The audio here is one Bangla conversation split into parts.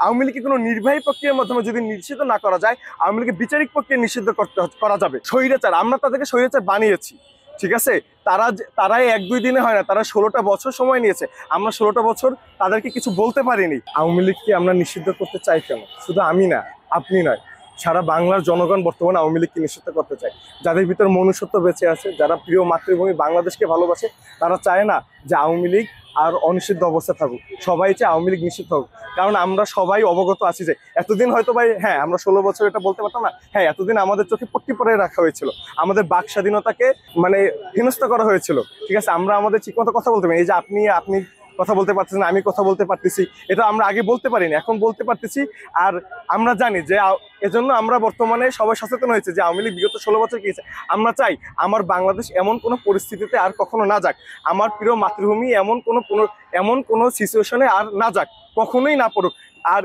আওয়ামী লীগকে কোনো নির্বাহী প্রক্রিয়ার মাধ্যমে যদি নিষিদ্ধ না করা যায়, আওয়ামী লীগের বিচারিক প্রক্রিয়া নিষিদ্ধ করা যাবে। স্বৈরাচার, আমরা তাদেরকে স্বৈরাচার বানিয়েছি, ঠিক আছে। তারাই 1-2 দিনে হয় না, তারা 16টা বছর সময় নিয়েছে। আমরা 16টা বছর তাদেরকে কিছু বলতে পারিনি। আওয়ামী লীগকে আমরা নিষিদ্ধ করতে চাই কেন? শুধু আমি না, আপনি নয়, সারা বাংলার জনগণ বর্তমানে আওয়ামী লীগকে নিষিদ্ধ করতে চায়। যাদের ভিতর মনুষ্যত্ব বেঁচে আছে, যারা প্রিয় মাতৃভূমি বাংলাদেশকে ভালোবাসে, তারা চায় না যে আওয়ামী লীগ আর অনিষিদ্ধ অবস্থা থাকুক। সবাই চায় আওয়ামী লীগ নিষিদ্ধ হোক। কারণ আমরা সবাই অবগত আছি যে এতদিন হয়তো ভাই, হ্যাঁ আমরা 16 বছর এটা বলতে পারতাম না, হ্যাঁ এতদিন আমাদের চোখে পট্টি পরে রাখা হয়েছিল, আমাদের বাক স্বাধীনতাকে মানে হেনস্থা করা হয়েছিল, ঠিক আছে। আমরা আমাদের ঠিক মতো কথা বলতে পারি, এই যে আপনি কথা বলতে পারতেছেন, আমি কথা বলতে পারতেছি, এটা আমরা আগে বলতে পারিনি, এখন বলতে পারতেছি। আর আমরা জানি যে এজন্য আমরা বর্তমানে সবাই সচেতন হয়েছে যে আওয়ামী লীগ বিগত 16 বছর গিয়েছে। আমরা চাই আমার বাংলাদেশ এমন কোনো পরিস্থিতিতে আর কখনো না যাক, আমার প্রিয় মাতৃভূমি এমন কোনো সিচুয়েশনে আর না যাক, কখনোই না পড়ুক। আর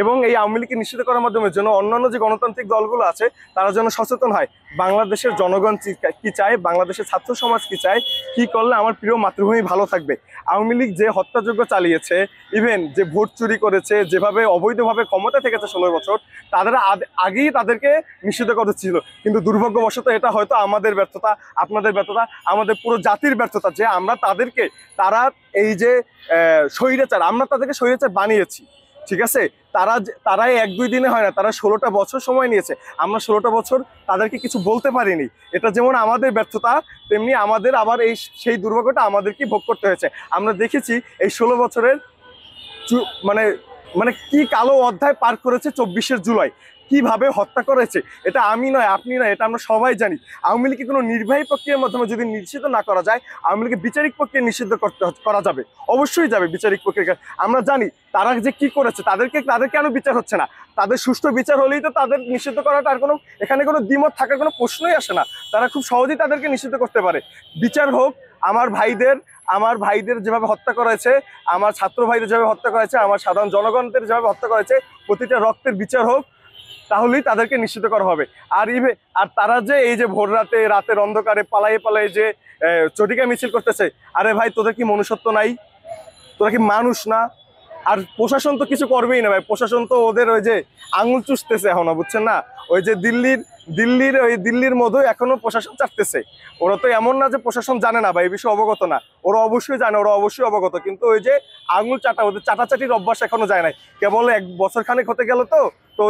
এবং এই আওয়ামী লীগকে নিষিদ্ধ করার মাধ্যমে যেন অন্যান্য যে গণতান্ত্রিক দলগুলো আছে তারা যেন সচেতন হয়, বাংলাদেশের জনগণ কি চায়, বাংলাদেশের ছাত্র সমাজ কি চায়, কি করলে আমার প্রিয় মাতৃভূমি ভালো থাকবে। আওয়ামী লীগ যে হত্যাযজ্ঞ চালিয়েছে, ইভেন যে ভোট চুরি করেছে, যেভাবে অবৈধভাবে ক্ষমতা থেকেছে 16 বছর, আগেই তাদেরকে নিষিদ্ধ করেছিল। কিন্তু দুর্ভাগ্যবশত এটা হয়তো আমাদের ব্যর্থতা, আপনাদের ব্যর্থতা, আমাদের পুরো জাতির ব্যর্থতা যে তারা এই যে স্বৈরাচার, আমরা তাদেরকে স্বৈরাচার বানিয়েছি, ঠিক আছে। তারাই 1-2 দিনে হয় না, তারা 16টা বছর সময় নিয়েছে। আমরা 16টা বছর তাদেরকে কিছু বলতে পারিনি। এটা যেমন আমাদের ব্যর্থতা, তেমনি আমাদের আবার সেই দুর্ভাগ্যটা আমাদেরকে ভোগ করতে হয়েছে। আমরা দেখেছি এই 16 বছরের মানে মানে কি কালো অধ্যায় পার করেছে 24শে জুলাই, কিভাবে হত্যা করেছে। এটা আমি নয়, আপনি নয়, এটা আমরা সবাই জানি। আওয়ামী লীগকে কোনো নির্বাহী প্রক্রিয়ার মাধ্যমে যদি নিষিদ্ধ না করা যায়, আওয়ামী লীগের বিচারিক প্রক্রিয়া নিষিদ্ধ করা যাবে, অবশ্যই যাবে বিচারিক প্রক্রিয়া। আমরা জানি তারা যে কি করেছে, তাদের কেন বিচার হচ্ছে না। তাদের সুষ্ঠু বিচার হলেই তো তাদের নিষিদ্ধ করাটা আর এখানে কোনো দ্বিমত থাকার কোনো প্রশ্নই আসে না। তারা খুব সহজেই তাদেরকে নিষিদ্ধ করতে পারে। বিচার হোক, আমার ভাইদের যেভাবে হত্যা করেছে, আমার ছাত্র ভাইদের যেভাবে হত্যা করেছে, আমার সাধারণ জনগণদের যেভাবে হত্যা করেছে, প্রতিটা রক্তের বিচার হোক, তাহলেই তাদেরকে নিশ্চিত করা হবে। আর তারা যে এই যে ভোর রাতের অন্ধকারে পালায়ে যে চটিকা মিছিল করতেছে, আরে ভাই তোদের কি মনুষ্যত্ব নাই? তোরা কি মানুষ না? আর প্রশাসন তো কিছু করবেই না ভাই, প্রশাসন তো ওদের ওই যে আঙুল চুষতেছে এখনো, বুঝছেন না? ওই যে দিল্লির মধ্যে এখনো প্রশাসন চাটতেছে। ওরা তো এমন না যে প্রশাসন জানে না বা এই বিষয়ে অবগত না, ওরা অবশ্যই জানে, ওরা অবশ্যই অবগত। কিন্তু ওই যে আঙুল ওদের চাটাচাটির অভ্যাস এখনো যায় নাই। কেবল 1 বছর খানেক হতে গেল তো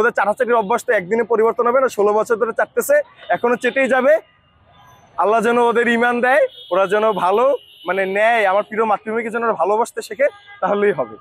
ওদের চাটাচাটির অভ্যাস তো একদিনে পরিবর্তন হবে না, 16 বছর ধরে চাটতেছে, এখনো চেটেই যাবে। আল্লাহ যেন ওদের ঈমান দেয়, ওরা যেন ভালো ন্যায়, আমার প্রিয় মাতৃভূমিকে যেন ভালোবাসতে শেখে, তাহলেই হবে।